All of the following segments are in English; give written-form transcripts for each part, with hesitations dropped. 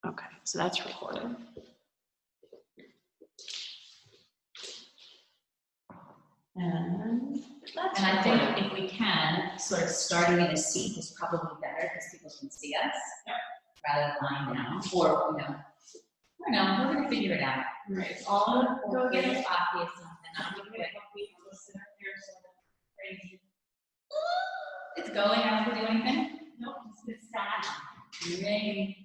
Okay, so that's recorded. And I think if we can, sort of starting in a seat is probably better because people can see us rather than lying down. Or, I don't know, we're going to figure it out. Right. It's all go get a coffee or something. It's going. I don't have to do anything? Nope, it's sad. Yay.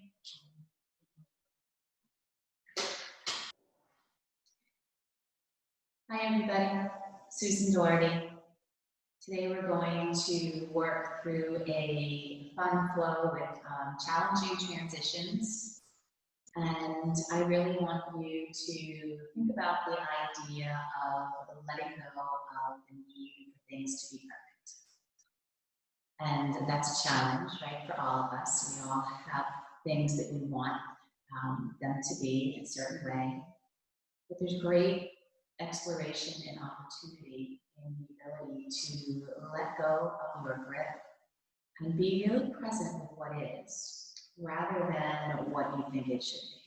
Hi, everybody. Susan Doherty. Today we're going to work through a fun flow with challenging transitions. And I really want you to think about the idea of letting go of the need for things to be perfect. And that's a challenge, right, for all of us. We all have things that we want them to be a certain way. But there's great exploration and opportunity in the ability to let go of your grip and be really present with what is, rather than what you think it should be.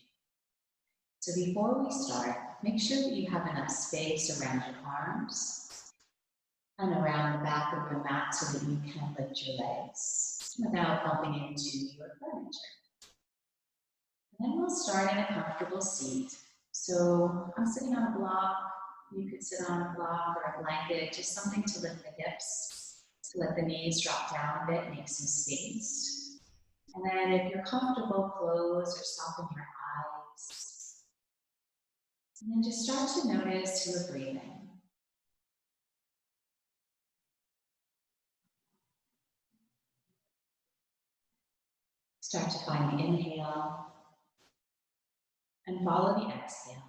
So before we start, make sure that you have enough space around your arms and around the back of your mat so that you can lift your legs without bumping into your furniture. And then we'll start in a comfortable seat. So I'm sitting on a block. You could sit on a block or a blanket, just something to lift the hips, to let the knees drop down a bit, make some space. And then if you're comfortable, close or soften your eyes. And then just start to notice your breathing. Start to find the inhale and follow the exhale.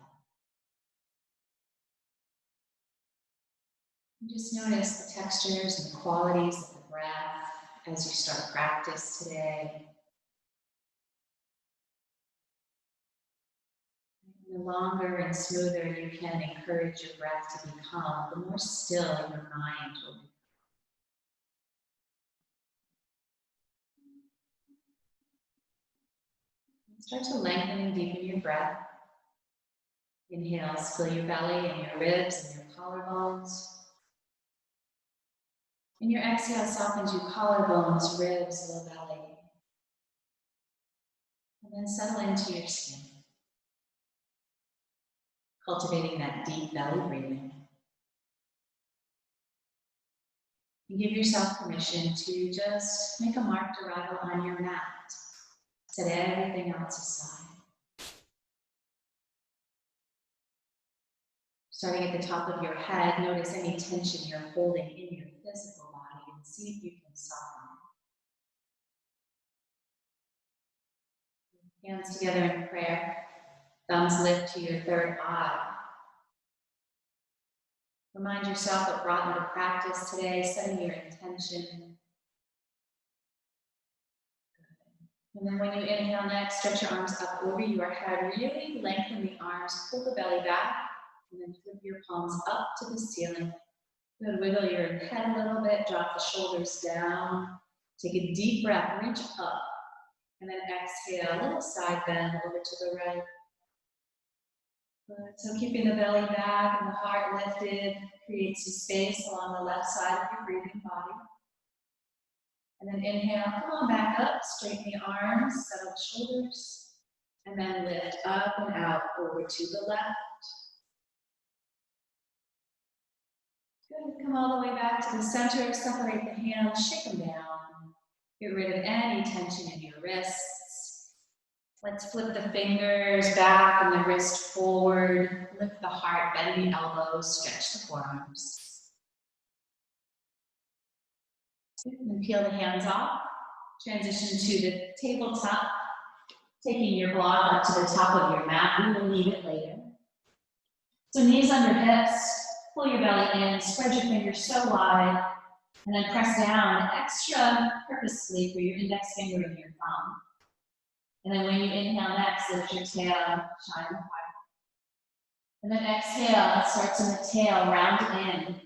And just notice the textures and the qualities of the breath as you start practice today. The longer and smoother you can encourage your breath to become, the more still your mind will become. Start to lengthen and deepen your breath. Inhales, fill your belly and your ribs and your collarbones. And your exhale softens your collarbones, ribs, low belly. And then settle into your skin. Cultivating that deep belly breathing. And give yourself permission to just make a marked arrival on your mat. Set everything else aside. Starting at the top of your head, notice any tension you're holding in your physical body and see if you can soften it. Hands together in prayer. Thumbs lift to your third eye. Remind yourself what brought you to practice today, setting your intention. And then when you inhale next, stretch your arms up over your head. Really lengthen the arms, pull the belly back, and then flip your palms up to the ceiling. Good, wiggle your head a little bit, drop the shoulders down. Take a deep breath, reach up. And then exhale, a little side bend over to the right. Good. So keeping the belly back and the heart lifted, create some space along the left side of your breathing body. And then inhale, come on back up, straighten the arms, settle the shoulders, and then lift up and out over to the left. Good, come all the way back to the center, separate the hands, shake them down. Get rid of any tension in your wrists. Let's flip the fingers back and the wrist forward. Lift the heart, bend the elbows, stretch the forearms. And peel the hands off. Transition to the tabletop. Taking your block up to the top of your mat. We will leave it later. So knees under hips. Pull your belly in. Spread your fingers so wide. And then press down extra purposefully for your index finger and your thumb. And then when you inhale next, lift your tail, shine the heart. And then exhale, it starts in the tail, round in.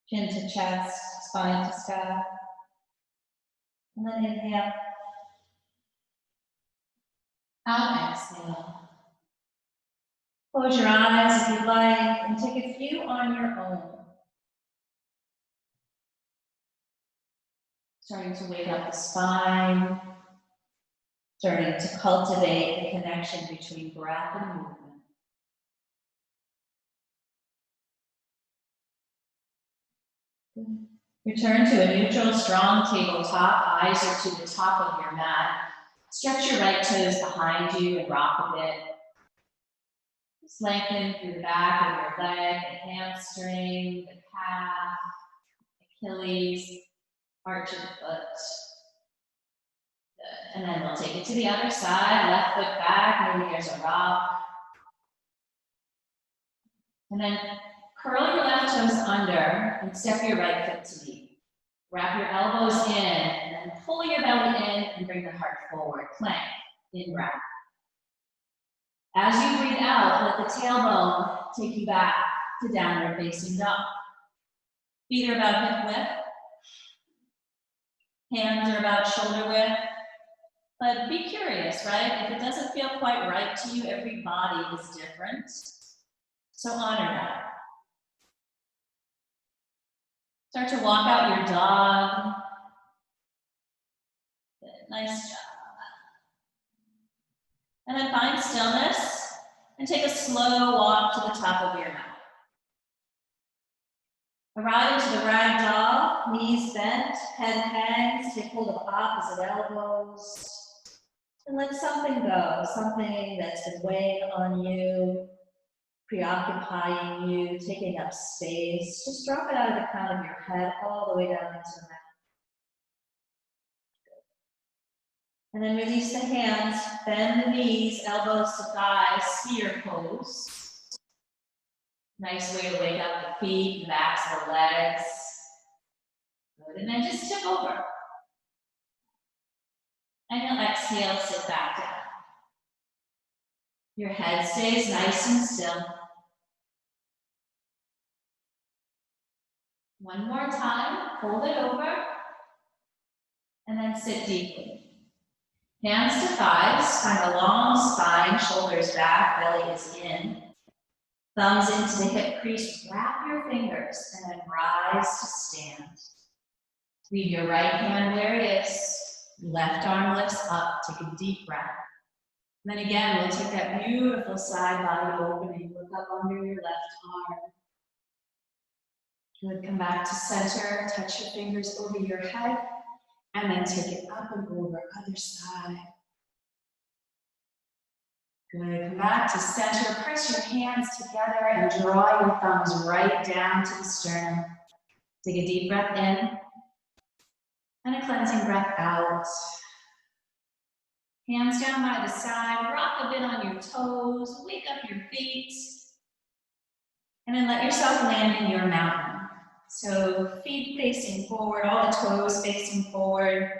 Chin to chest, spine to sky. And then inhale. Out, exhale. Close your eyes if you'd like, and take a few on your own. Starting to wake up the spine, starting to cultivate the connection between breath and movement. Return to a neutral, strong tabletop. Eyes are to the top of your mat. Stretch your right toes behind you and rock a bit. Just lengthen through the back of your leg, the hamstring, the calf, Achilles, arch of the foot. Good. And then we'll take it to the other side, left foot back, maybe there's a rock. And then curl your left toes under and step your right foot to knee. Wrap your elbows in and then pull your belly in and bring the heart forward. Plank, in breath. As you breathe out, let the tailbone take you back to downward facing dog. Feet are about hip width. Hands are about shoulder width. But be curious, right? If it doesn't feel quite right to you, every body is different. So honor that. Start to walk out your dog. Good. Nice job. And then find stillness and take a slow walk to the top of your mat. Arrive into the rag doll, knees bent, head hangs, take hold of opposite elbows. And let something go, something that's been weighing on you, preoccupying you, taking up space. Just drop it out of the crown of your head all the way down into the mat. And then release the hands, bend the knees, elbows to thighs, sphere pose. Nice way to wake up the feet, the backs of the legs. Good, and then just tip over. And you'll exhale, sit back down. Your head stays nice and still. One more time, hold it over, and then sit deeply. Hands to thighs, find a long spine, shoulders back, belly is in. Thumbs into the hip crease, wrap your fingers, and then rise to stand. Leave your right hand where it is. Left arm lifts up, take a deep breath. And then again, we'll take that beautiful side body opening, look up under your left arm. Good, come back to center, touch your fingers over your head, and then take it up and over, other side. Good, come back to center, press your hands together and draw your thumbs right down to the sternum. Take a deep breath in, and a cleansing breath out. Hands down by the side, rock a bit on your toes, wake up your feet, and then let yourself land in your mountain. So feet facing forward, all the toes facing forward.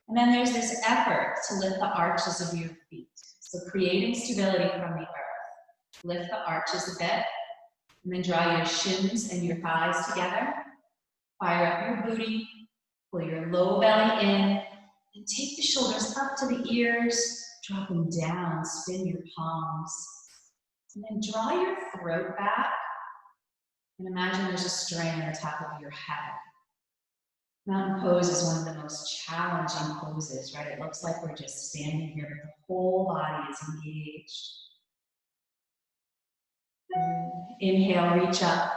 And then there's this effort to lift the arches of your feet. So creating stability from the earth. Lift the arches a bit, and then draw your shins and your thighs together. Fire up your booty, pull your low belly in, and take the shoulders up to the ears, drop them down, spin your palms. And then draw your throat back, and imagine there's a string on the top of your head. Mountain pose is one of the most challenging poses, right? It looks like we're just standing here, but the whole body is engaged. Inhale, reach up.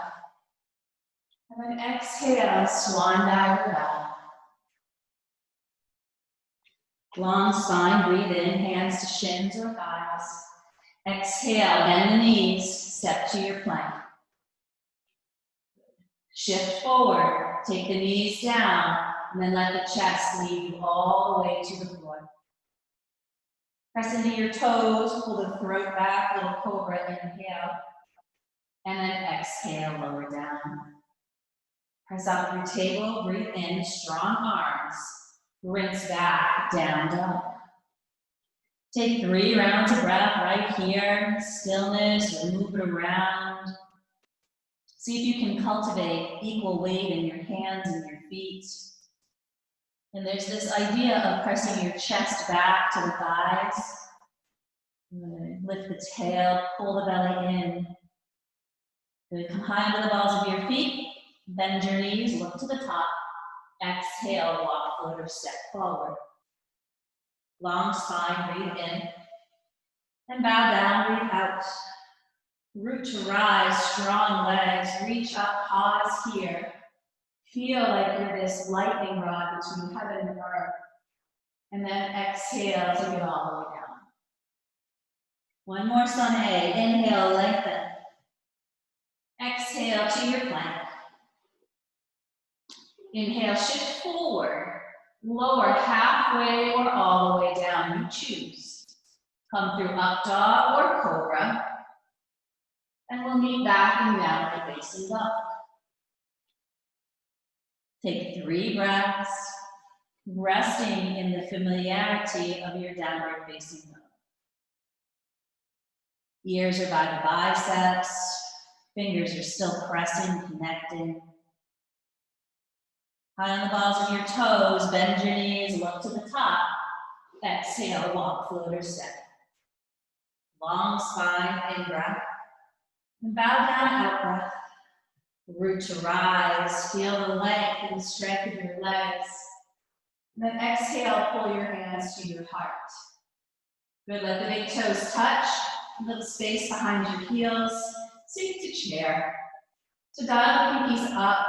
And then exhale, swan dive it out. Long spine, breathe in, hands to shins or thighs. Exhale, bend the knees, step to your plank. Shift forward, take the knees down, and then let the chest lead you all the way to the floor. Press into your toes, pull the throat back, little cobra, inhale. And then exhale, lower down. Press up through table, breathe in, strong arms. Rinse back, down dog. Take 3 rounds of breath right here, stillness, or move it around. See if you can cultivate equal weight in your hands and your feet. And there's this idea of pressing your chest back to the thighs. Good. Lift the tail, pull the belly in. Good. Come high into the balls of your feet. Bend your knees, look to the top. Exhale, walk, float, or step forward. Long spine, breathe in. And bow down, breathe out. Root to rise, strong legs, reach up, pause here. Feel like you're this lightning rod between heaven and earth. And then exhale, take it all the way down. One more sun A. Inhale, lengthen. Exhale to your plank. Inhale, shift forward. Lower halfway or all the way down, you choose. Come through up dog or cobra. And we'll meet back in downward facing dog. Take 3 breaths, resting in the familiarity of your downward facing dog. Ears are by the biceps, fingers are still pressing, connecting. High on the balls of your toes, bend your knees, look to the top. Exhale, walk, float, or step. Long spine, in breath. And bow down, out breath. Root to rise, feel the length and strength of your legs. And then exhale, pull your hands to your heart. Good, let the big toes touch. A little space behind your heels. Sink to chair. So dial the pinkies up.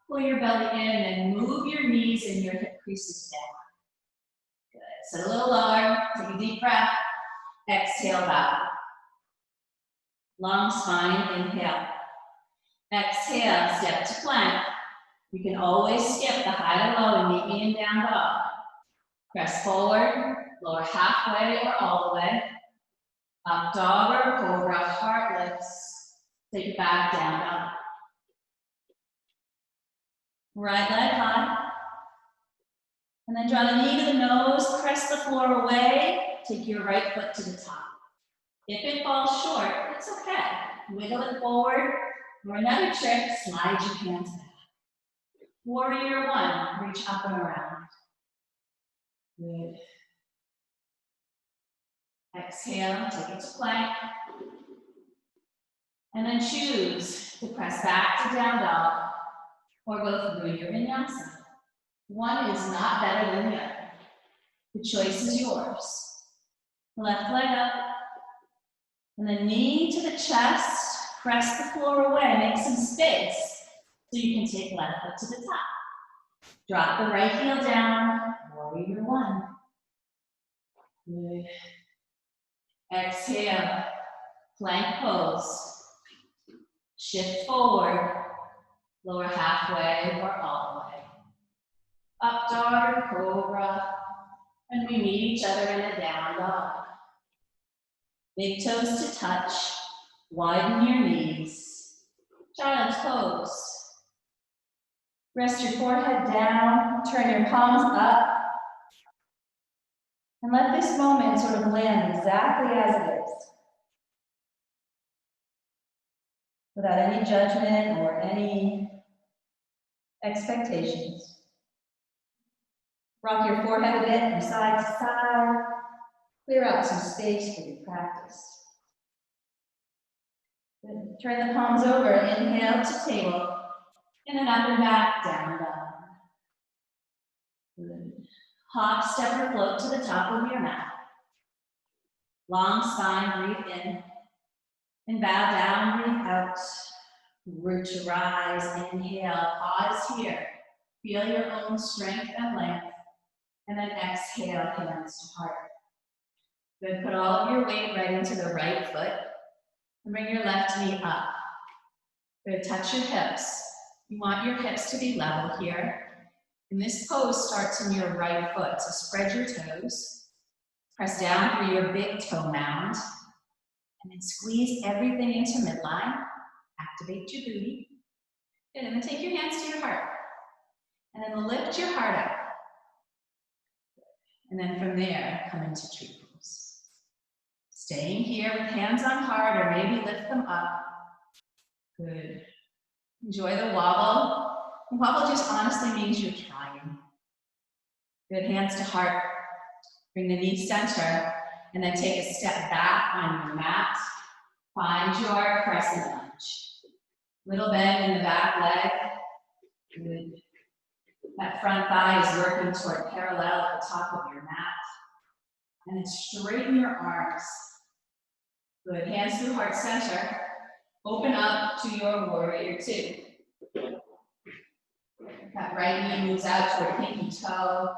Pull your belly in and move your knees and your hip creases down. Good. Sit a little lower. Take a deep breath. Exhale, bow. Long spine, inhale. Exhale, step to plank. You can always skip the high to low and meet me in down dog. Press forward, lower halfway or all the way. Up dog or cobra, heart lifts. Take it back, down dog. Right leg high. And then draw the knee to the nose, press the floor away. Take your right foot to the top. If it falls short, it's okay. Wiggle it forward. Or another trick, slide your hands back. Warrior 1, reach up and around. Good. Exhale, take it to plank. And then choose to press back to down dog or go through your vinyasa. One is not better than the other. The choice is yours. Left leg up. And then knee to the chest. Press the floor away, make some space so you can take left foot to the top. Drop the right heel down, warrior 1. Good. Exhale, plank pose. Shift forward, lower halfway or all the way. Up dog or cobra, and we meet each other in a down dog. Big toes to touch. Widen your knees. Child's pose. Rest your forehead down, turn your palms up. And let this moment sort of land exactly as it is. Without any judgment or any expectations. Rock your forehead a bit from side to side. Clear out some space for your practice. Good. Turn the palms over, inhale to table, and then up and back, down dog. Good. Hop, step, or float to the top of your mat. Long spine, breathe in, and bow down, breathe out. Root to rise, inhale, pause here. Feel your own strength and length, and then exhale, hands to heart. Good, put all of your weight right into the right foot. And bring your left knee up. Good, touch your hips. You want your hips to be level here. And this pose starts in your right foot, so spread your toes. Press down through your big toe mound. And then squeeze everything into midline. Activate your booty. Good, and then take your hands to your heart. And then lift your heart up. And then from there, come into tree pose. Staying here with hands on heart, or maybe lift them up. Good. Enjoy the wobble. The wobble just honestly means you're trying. Good, hands to heart. Bring the knees center. And then take a step back on your mat. Find your crescent lunge. Little bend in the back leg. Good. That front thigh is working toward parallel at the top of your mat. And then straighten your arms. Good. Hands through heart center. Open up to your warrior two. That right knee moves out toward pinky toe.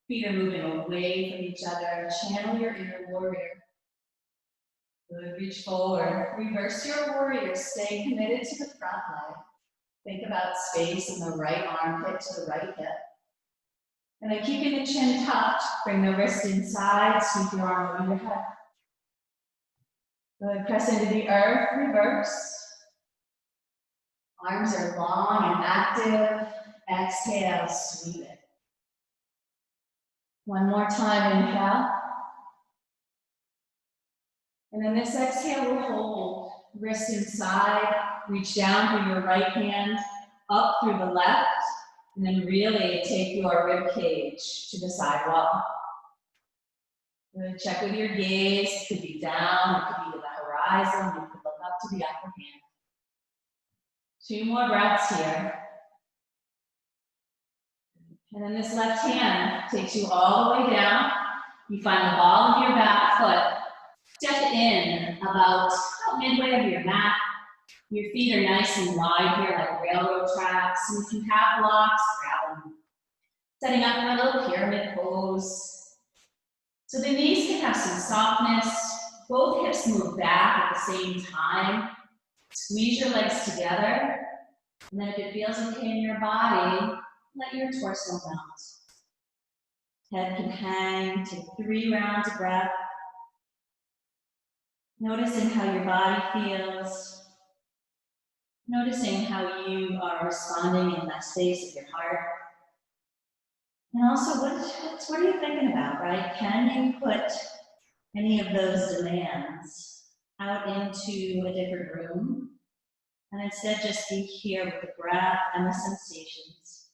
Feet are moving away from each other. Channel your inner warrior. Good. Reach forward. Reverse your warrior. Stay committed to the front leg. Think about space in the right armpit to the right hip. And then keeping the chin tucked, bring the wrist inside, sweep your arm over your head. Good. Press into the earth. Reverse. Arms are long and active. Exhale, sweep it. One more time, inhale. And then this exhale will hold. Wrist inside, reach down through your right hand, up through the left, and then really take your rib cage to the sidewall. Good. Check with your gaze. It could be down, it could be to the horizon, you could look up to the upper hand. 2 more breaths here. And then this left hand takes you all the way down. You find the ball of your back foot. Step in about midway of your mat. Your feet are nice and wide here like railroad tracks. And if you have blocks, grab them. Setting up in a little pyramid pose. So the knees can have some softness. Both hips move back at the same time. Squeeze your legs together. And then if it feels okay in your body, let your torso melt. Head can hang, take 3 rounds of breath. Noticing how your body feels. Noticing how you are responding in that space of your heart. And also, what are you thinking about, right? Can you put any of those demands out into a different room? And instead just be here with the breath and the sensations.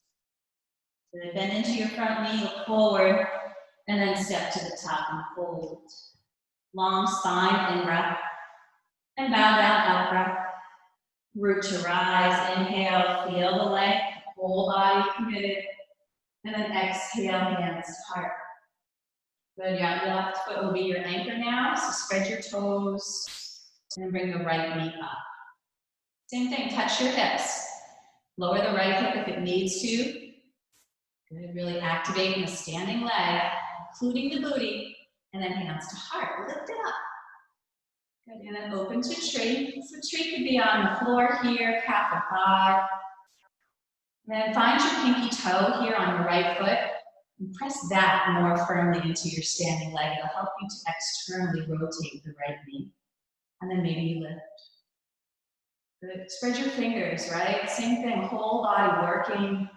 Good. Bend into your front knee, look forward, and then step to the top and fold. Long spine, in-breath, and bow down, out-breath. Root to rise, inhale, feel the leg, whole body committed, and then exhale, hands to heart. Good, your left foot will be your anchor now, so spread your toes, and then bring the right knee up. Same thing, touch your hips. Lower the right hip if it needs to. Good, really activating the standing leg, including the booty, and then hands to heart, lift it up. Good, and then open to tree. So tree could be on the floor here, calf or thigh. And then find your pinky toe here on your right foot, and press that more firmly into your standing leg. It'll help you to externally rotate the right knee. And then maybe you lift. Good, spread your fingers, right? Same thing, whole body working,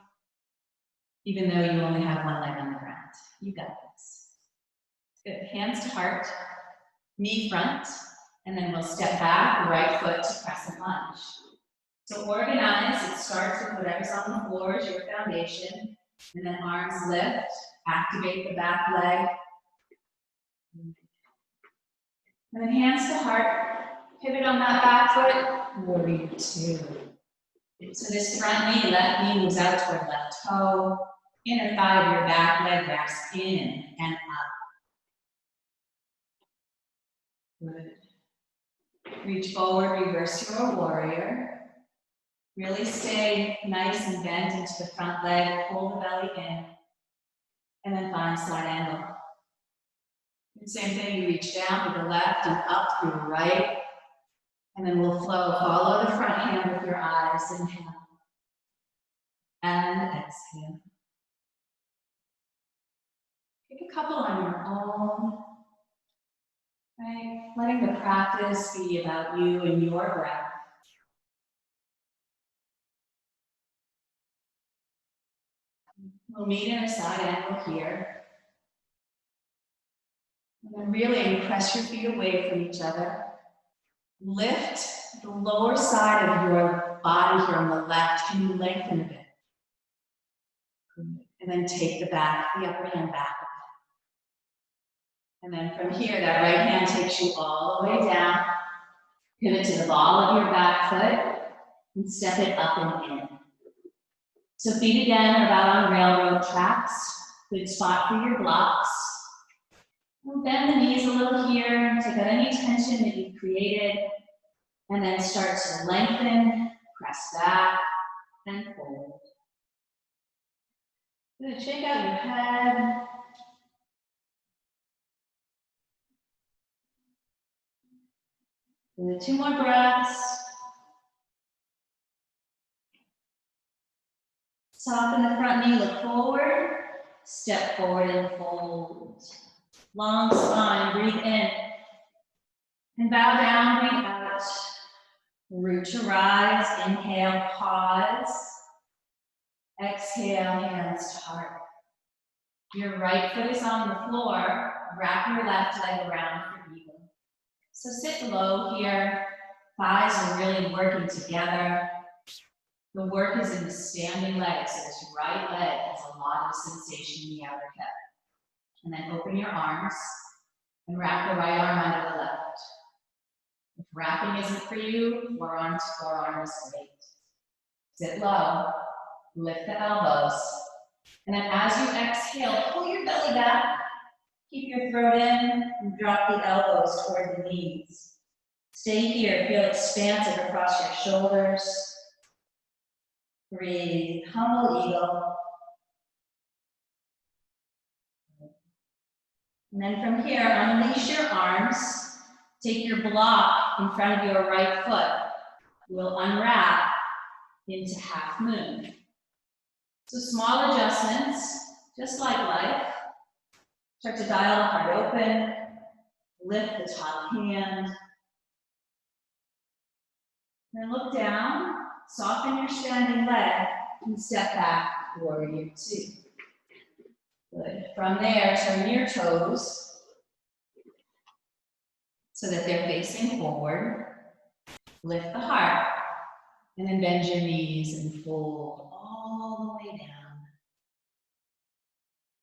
even though you only have one leg on the ground. You got this. Good, hands to heart, knee front, and then we'll step back, right foot to crescent lunge. So organize, it starts with whatever's on the floor as your foundation, and then arms lift, activate the back leg. And then hands to heart, pivot on that back foot, warrior two. So this front knee, left knee moves out toward left toe, inner thigh of your back leg wraps in and up. Good. Reach forward, reverse your warrior. Really stay nice and bent into the front leg, pull the belly in, and then find side angle. And same thing, you reach down to the left and up through the right, and then we'll flow. Follow the front hand with your eyes, inhale, and exhale. Pick a couple on your own, right? Letting the practice be about you and your breath. We'll meet in a side angle here. And then really press your feet away from each other. Lift the lower side of your body here on the left. Can you lengthen a bit? Good. And then take the upper hand back. And then from here, that right hand takes you all the way down. Pivot to the ball of your back foot and step it up and in. So feet again are about on railroad tracks. Good spot for your blocks. We'll bend the knees a little here, take out any tension that you've created, and then start to lengthen, press back, and fold. Good, shake out your head. Good, 2 more breaths. Soften the front knee, look forward. Step forward and fold. Long spine, breathe in. And bow down, breathe out. Root to rise, inhale, pause. Exhale, hands to heart. Your right foot is on the floor. Wrap your left leg around for eagle. So sit low here. Thighs are really working together. The work is in the standing leg, so this right leg has a lot of sensation in the outer hip. And then open your arms and wrap the right arm under the left. If wrapping isn't for you, forearm to forearm is great. Sit low, lift the elbows, and then as you exhale, pull your belly back, keep your throat in, and drop the elbows toward the knees. Stay here, feel expansive across your shoulders. Breathe, humble eagle. And then from here, unleash your arms. Take your block in front of your right foot. We'll unwrap into half moon. So small adjustments, just like life. Start to dial the heart open. Lift the top hand. Then look down. Soften your standing leg and step back, warrior 2. Good. From there, turn your toes so that they're facing forward. Lift the heart, and then bend your knees and fold all the way down.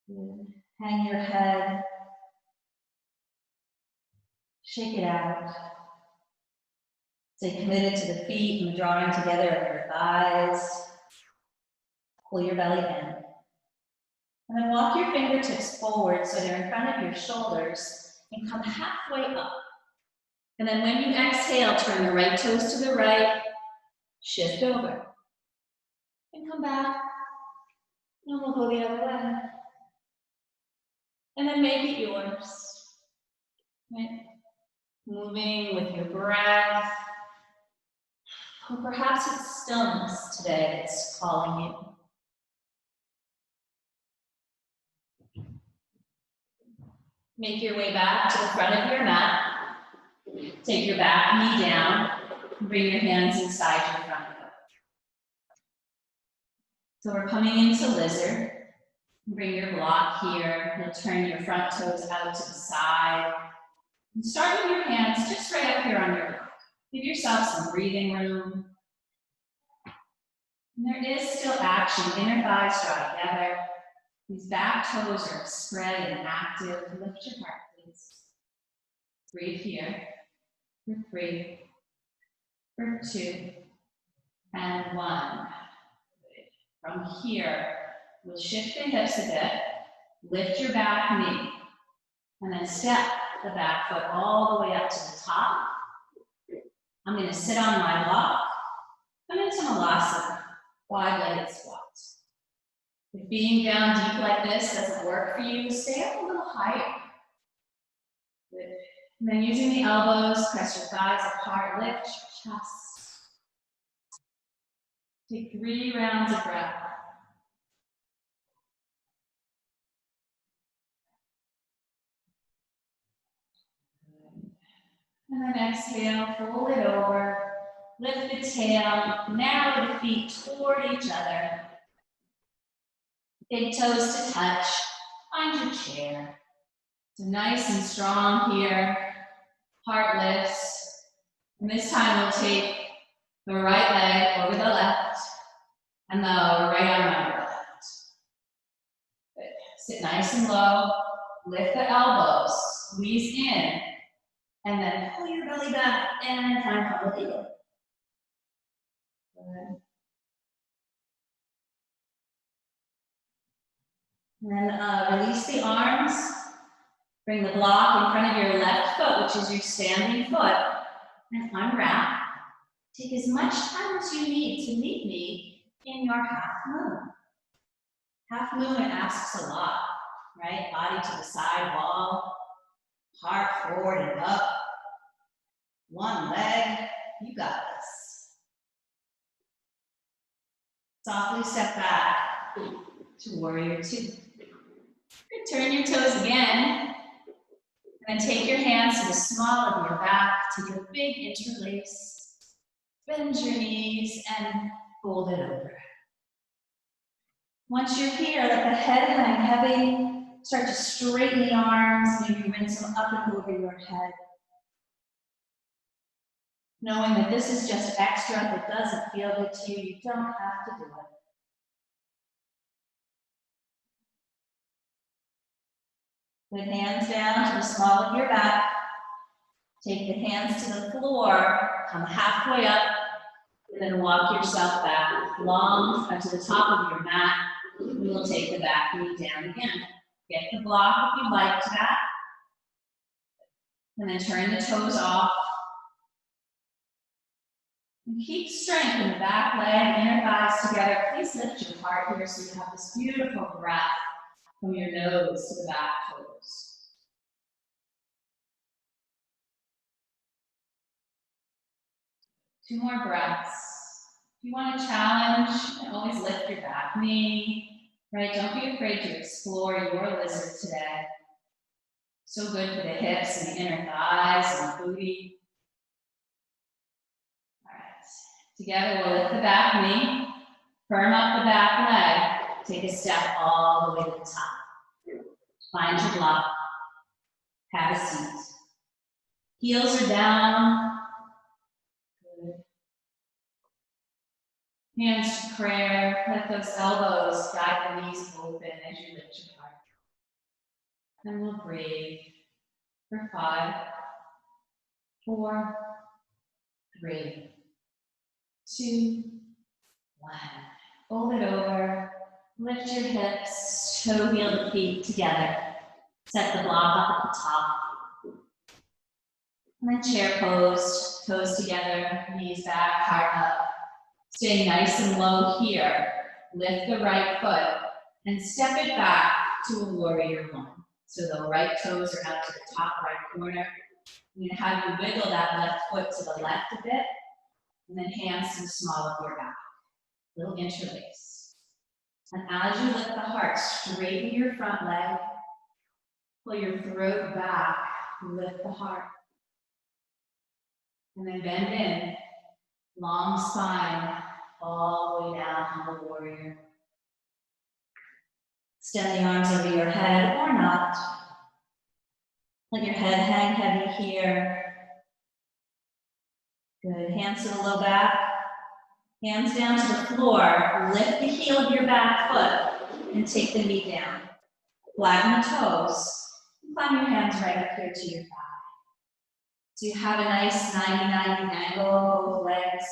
Good. Hang your head. Shake it out. Stay committed to the feet and the drawing together of your thighs. Pull your belly in. And then walk your fingertips forward so they're in front of your shoulders and come halfway up. And then when you exhale, turn the right toes to the right, shift over. And come back. And we'll go the other way. And then make it yours. Right? Moving with your breath. Or perhaps it's stillness today that's calling you. Make your way back to the front of your mat. Take your back knee down. Bring your hands inside your front foot. So we're coming into lizard. Bring your block here. You'll turn your front toes out to the side. And start with your hands just right up here on your block. Give yourself some breathing room. And there is still action. Inner thighs draw together. These back toes are spread and active. Lift your heart, please. Breathe here. For 3, for 2, and 1. From here, we'll shift the hips a bit. Lift your back knee. And then step the back foot all the way up to the top. I'm going to sit on my block. Come into Malasana, wide-legged squat. If being down deep like this doesn't work for you, stay up a little higher. Good. And then using the elbows, press your thighs apart, lift your chest. Take 3 rounds of breath. And then exhale, fold it over, lift the tail, narrow the feet toward each other. Big toes to touch, find your chair. So nice and strong here, heart lifts. And this time we'll take the right leg over the left and the right arm under the left. Good. Sit nice and low, lift the elbows. squeeze in, and then pull your belly back and find humble eagle. Good. And then release the arms. Bring the block in front of your left foot, which is your standing foot, and unwrap. Take as much time as you need to meet me in your half moon. Half moon asks a lot, right? Body to the side wall, heart forward and up, one leg, you got this. Softly step back to warrior two. Good, turn your toes again, and then take your hands to the small of your back, take a big interlace, bend your knees, and fold it over. Once you're here, let the head hang heavy. Start to straighten the arms, maybe rinse them up and over your head. Knowing that this is just extra, if it doesn't feel good to you, you don't have to do it. Good, hands down to the small of your back. Take the hands to the floor, come halfway up, and then walk yourself back long to the top of your mat. We will take the back knee down again. Get the block if you like that. And then turn the toes off. And keep strength in the back leg, inner thighs together. Please lift your heart here so you have this beautiful breath from your nose to the back toes. Two more breaths. If you want to challenge, always lift your back knee, right? Don't be afraid to explore your lizard today. So good for the hips and the inner thighs and the booty. All right, together we'll lift the back knee, firm up the back leg, take a step all the way to the top. Find your block, have a seat. Heels are down. Good. Hands to prayer, let those elbows guide the knees open as you lift your heart. And we'll breathe for 5, 4, 3, 2, 1. Fold it over, lift your hips, toe heel to feet together. Set the block up at the top. And then chair pose, toes together, knees back, heart up. Stay nice and low here. Lift the right foot and step it back to a warrior one. So the right toes are out to the top right corner. I'm gonna have you wiggle that left foot to the left a bit, and then hands to the small of your back. Little interlace. And as you lift the heart, straighten your front leg, pull your throat back, lift the heart. And then bend in, long spine, all the way down, humble warrior. Extend the arms over your head or not. Let your head hang heavy here. Good, hands to the low back. Hands down to the floor. Lift the heel of your back foot and take the knee down. Flatten the toes. Climb your hands right up here to your thigh. So you have a nice 90-90 angle, both legs.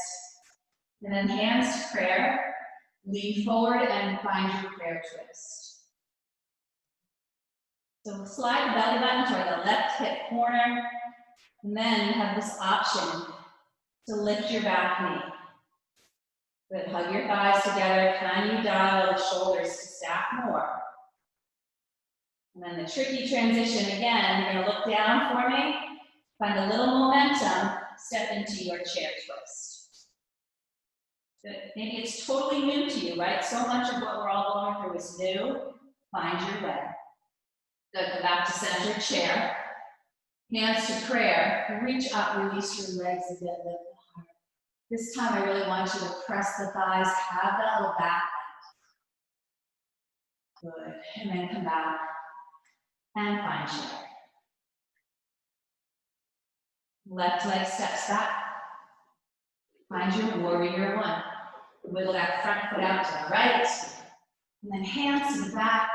And then hands to prayer. Lean forward and find your prayer twist. So slide the belly button toward the left hip corner. And then you have this option to lift your back knee. Good, hug your thighs together. Can you dial the shoulders to stack more? And then the tricky transition again, you're gonna look down for me. Find a little momentum, step into your chair twist. Good. Maybe it's totally new to you, right? So much of what we're all going through is new. Find your way. Good, come back to center chair. Hands to prayer. Reach up, release your legs a bit, lift the heart. This time I really want you to press the thighs, have that little back bend. Good, and then come back and find chair. Left leg steps back. Find your warrior one. Wiggle that front foot out to the right. And then hands to the back.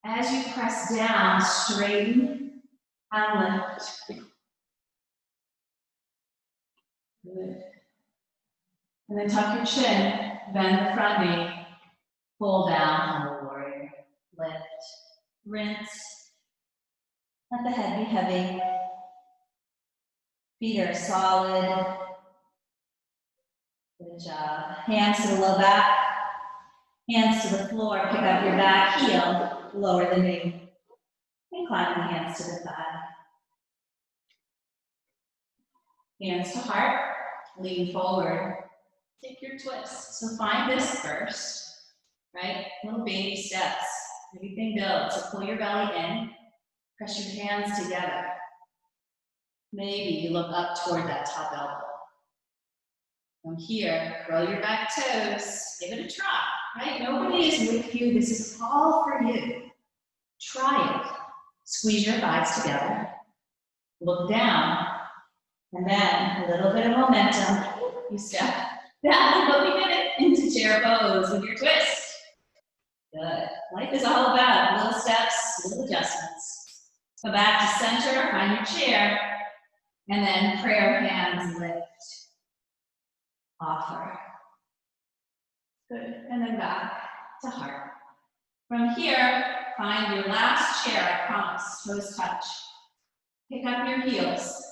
As you press down, straighten And lift. Good. And then tuck your chin, bend the front knee, pull down, Humble Warrior. Lift, rinse. Let the head be heavy. Feet are solid. Good job. Hands to the low back. Hands to the floor. Pick up your back heel. Lower the knee. And climb the hands to the thigh. Hands to heart. Lean forward. Take your twist. So find this first, right? Little baby steps. Everything builds. So pull your belly in. Press your hands together. Maybe you look up toward that top elbow. From here, curl your back toes. Give it a try, right? Nobody is with you. This is all for you. Try it. Squeeze your thighs together. Look down. And then a little bit of momentum. You step back, but we did it, into chair pose with your twist. Good. Life is all about little steps, little adjustments. Go back to center, find your chair, and then prayer hands lift. Offer. Good. And then back to heart. From here, find your last chair, I promise. Toes touch. Pick up your heels.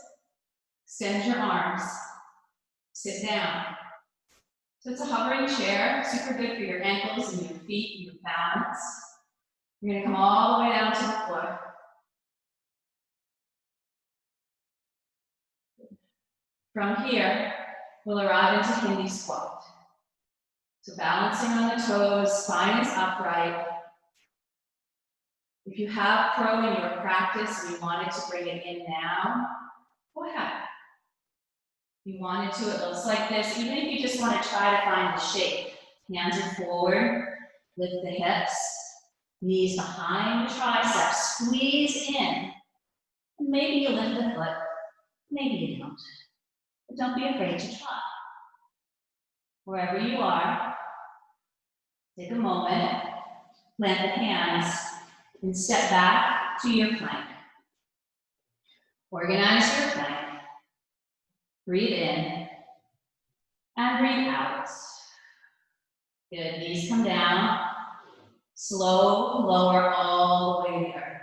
Extend your arms. Sit down. So it's a hovering chair, super good for your ankles and your feet and your balance. You're going to come all the way down to the floor. From here, we'll arrive into Hindi squat. So balancing on the toes, spine is upright. If you have crow in your practice and you wanted to bring it in now, go ahead. If you wanted to, it looks like this. Even if you just want to try to find the shape. Hands are forward, lift the hips, knees behind the triceps, squeeze in. And maybe you lift the foot, maybe you don't. But don't be afraid to try. Wherever you are, take a moment, plant the hands, and step back to your plank. Organize your plank. Breathe in and breathe out. Good, knees come down. Slow, lower all the way to the earth.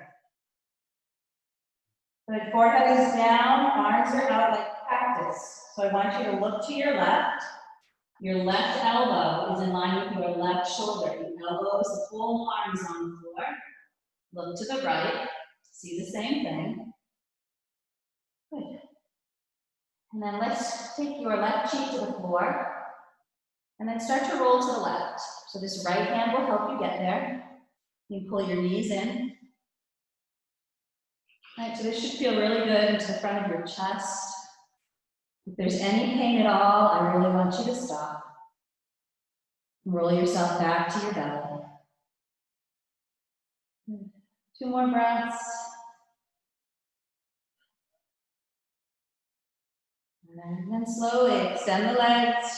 Good, forehead is down, arms are out like cactus. So I want you to look to your left. Your left elbow is in line with your left shoulder. The elbow is the full arms on the floor. Look to the right, see the same thing. Good. And then let's take your left cheek to the floor. And then start to roll to the left. So this right hand will help you get there. You can pull your knees in. All right, so this should feel really good into the front of your chest. If there's any pain at all, I really want you to stop. Roll yourself back to your belly. 2 more breaths. And then slowly extend the legs.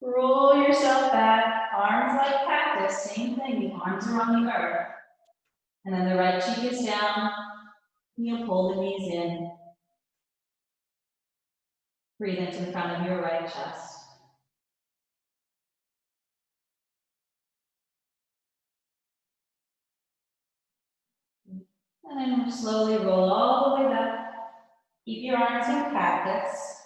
Roll yourself back. Arms like cactus, same thing. The arms are on the earth. And then the right cheek is down. You'll pull the knees in. Breathe into the front of your right chest. And then slowly roll all the way back. Keep your arms in cactus.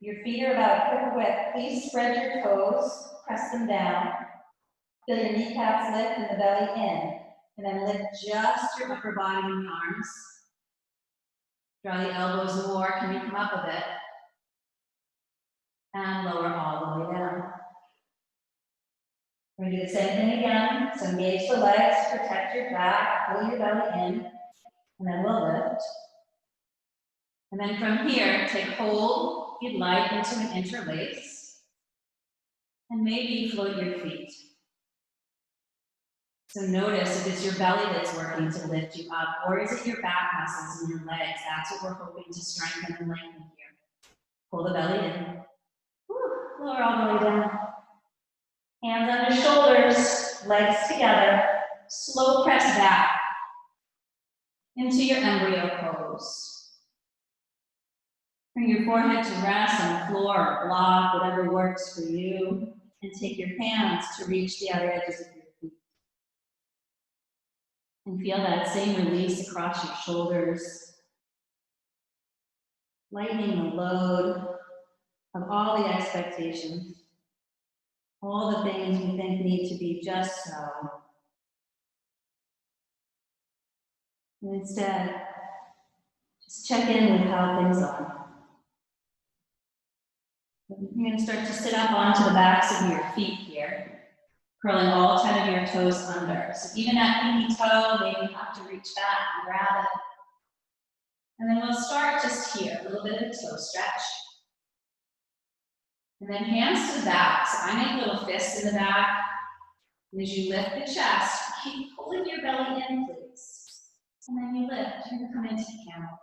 Your feet are about hip width. Please spread your toes. Press them down. Feel your kneecaps lift and the belly in. And then lift just your upper body and the arms. Draw the elbows more. Can you come up a bit? And lower all the way down. We're going to do the same thing again. So engage the legs, protect your back, pull your belly in, and then we'll lift. And then from here, take hold, if you'd like, into an interlace. And maybe float your feet. So notice if it's your belly that's working to lift you up, or is it your back muscles and your legs? That's what we're hoping to strengthen and lengthen here. Pull the belly in. Woo, lower all the way down. Hands under shoulders, legs together. Slow press back. into your embryo pose. Bring your forehead to rest on the floor or block, whatever works for you, and take your hands to reach the outer edges of your feet. And feel that same release across your shoulders, lightening the load of all the expectations, all the things we think need to be just so. And instead, just check in with how things are. You're going to start to sit up onto the backs of your feet here, curling all 10 of your toes under. So even that pinky toe, maybe you have to reach back and grab it. And then we'll start just here, a little bit of a toe stretch. And then hands to the back. So I make little fists in the back. And as you lift the chest, keep pulling your belly in, please. And then you lift. You're going to come into camel.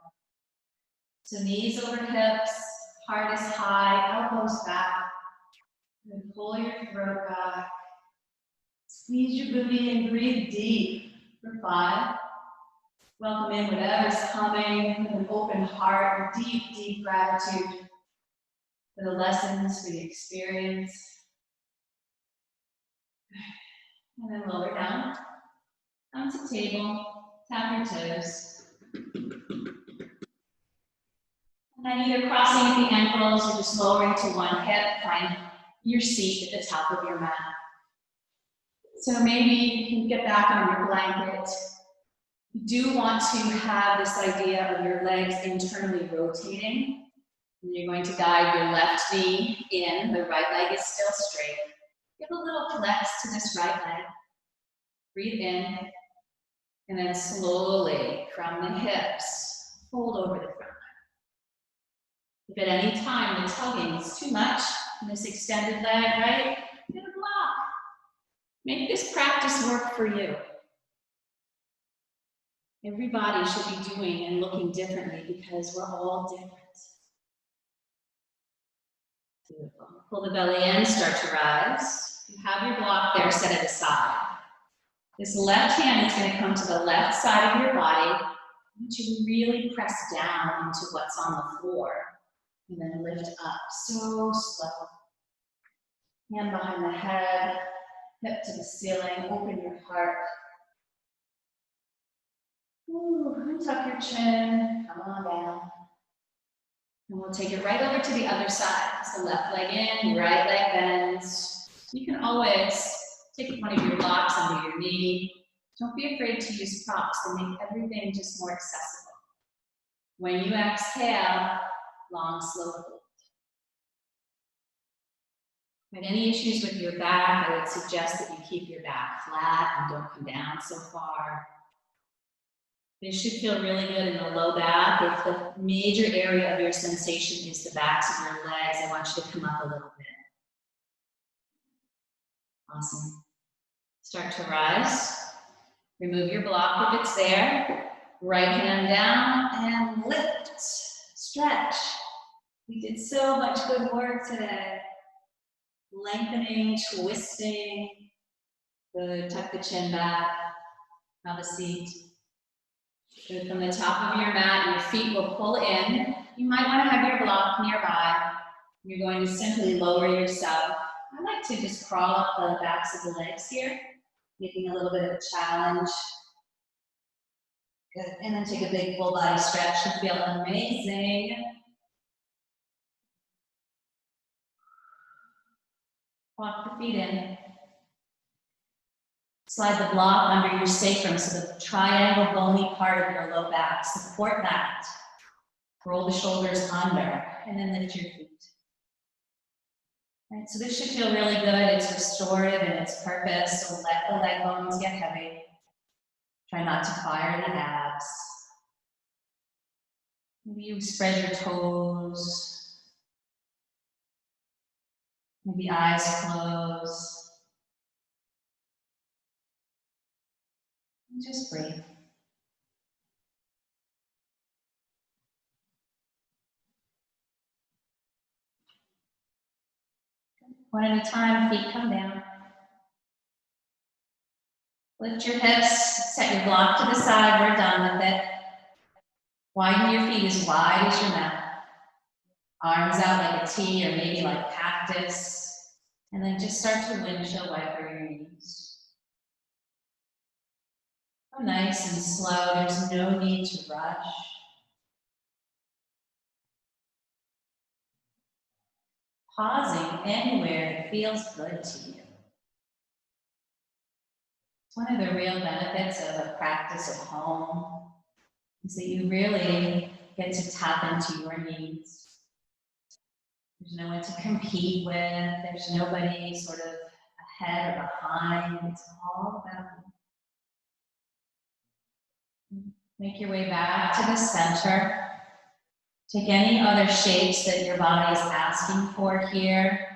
So knees over hips, heart is high, elbows back. And pull your throat back. Squeeze your booty and breathe deep for 5. Welcome in whatever's coming with an open heart, deep, deep gratitude for the lessons, for the experience. And then lower down, onto table, tap your toes. And then either crossing at the ankles or just lowering to one hip, find your seat at the top of your mat. So maybe you can get back on your blanket. You do want to have this idea of your legs internally rotating. And you're going to guide your left knee in, the right leg is still straight. Give a little flex to this right leg. Breathe in, and then slowly from the hips, fold over the front leg. If at any time the tugging is too much in this extended leg, right, get a block. Make this practice work for you. Everybody should be doing and looking differently because we're all different. Beautiful. Pull the belly in, start to rise. You have your block there, set it aside. This left hand is going to come to the left side of your body. I want you to really press down into what's on the floor. And then lift up so slow. Hand behind the head, hip to the ceiling, open your heart. Ooh, untuck your chin, come on down. And we'll take it right over to the other side. So left leg in, right leg bends. You can always take one of your blocks under your knee. Don't be afraid to use props to make everything just more accessible. When you exhale, long, slow fold. If you have any issues with your back, I would suggest that you keep your back flat and don't come down so far. This should feel really good in the low back. If the major area of your sensation is the backs of your legs, I want you to come up a little bit. Awesome. Start to rise. Remove your block if it's there. Right hand down and lift. Stretch. We did so much good work today. Lengthening, twisting. Good. Tuck the chin back. Have a seat. Good. From the top of your mat, your feet will pull in. You might want to have your block nearby. You're going to simply lower yourself. I like to just crawl up the backs of the legs here, making a little bit of a challenge. Good. And then take a big full body stretch. You feel amazing. Walk the feet in. Slide the block under your sacrum, so the triangle bony part of your low back. Support that. Roll the shoulders under, and then lift your feet. Right, so this should feel really good. It's restorative in its purpose, so let the leg bones get heavy. Try not to fire the abs. Maybe you spread your toes. Maybe eyes closed. And just breathe. One at a time, feet come down. Lift your hips, set your block to the side, we're done with it. Widen your feet as wide as your mat. Arms out like a T or maybe like cactus. And then just start to windshield wiper your knees. Go nice and slow. There's no need to rush. Pausing anywhere that feels good to you. It's one of the real benefits of a practice at home, is that you really get to tap into your needs. There's no one to compete with. There's nobody sort of ahead or behind. It's all about you. Make your way back to the center. Take any other shapes that your body is asking for here.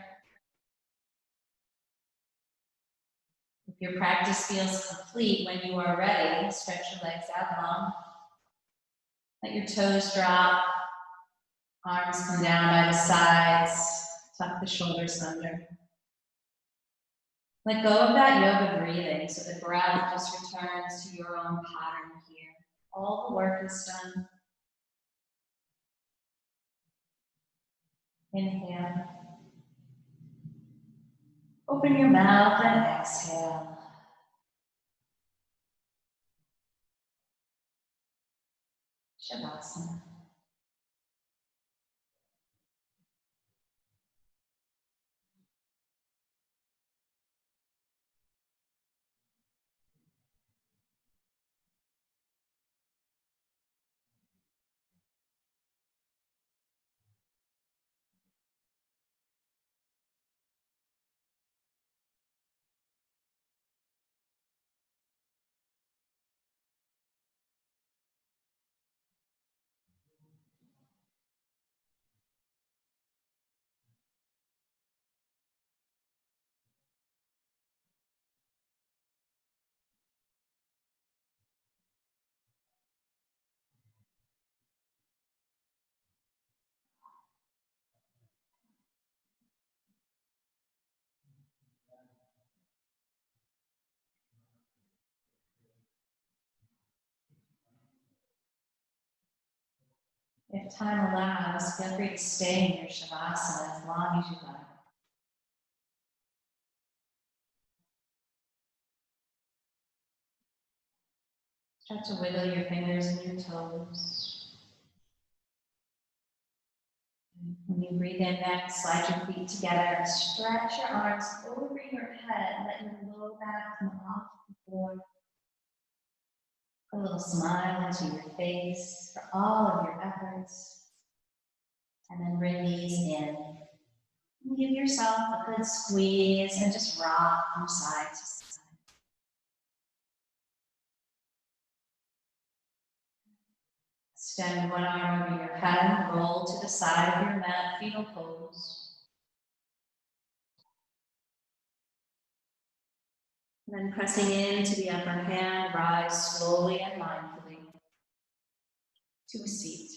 If your practice feels complete when you are ready, stretch your legs out long. Let your toes drop. Arms come down by the sides. Tuck the shoulders under. Let go of that yoga breathing so the breath just returns to your own pattern here. All the work is done. Inhale. Open your mouth and exhale. Shavasana. If time allows, feel free to stay in your Shavasana as long as you like. Start to wiggle your fingers and your toes. When you breathe in next, slide your feet together and stretch your arms over your head. Let your low back come off the floor. Put a little smile into your face for all of your efforts. And then release in. And give yourself a good squeeze and just rock from side to side. Extend one arm over your head, roll to the side of your mat, fetal pose. And then pressing into the upper hand, rise slowly and mindfully to a seat.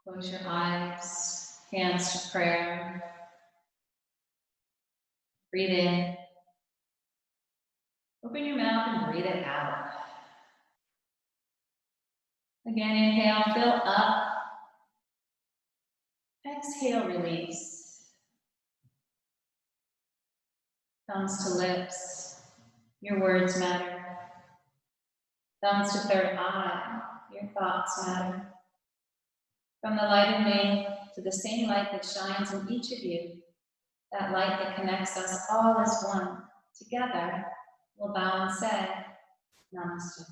Close your eyes, hands to prayer. Breathe in. Open your mouth and breathe it out. Again, inhale, fill up. Exhale, release. Thumbs to lips, your words matter. Thumbs to third eye, your thoughts matter. From the light of me to the same light that shines in each of you, that light that connects us all as one, together, we'll bow and say, Namaste.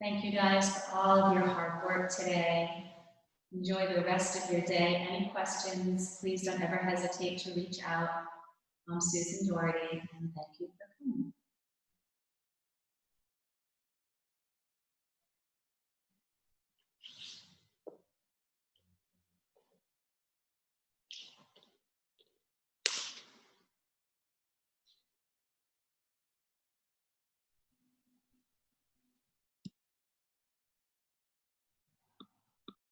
Thank you guys for all of your hard work today. Enjoy the rest of your day. Any questions, please don't ever hesitate to reach out. I'm Susan Doherty, and thank you.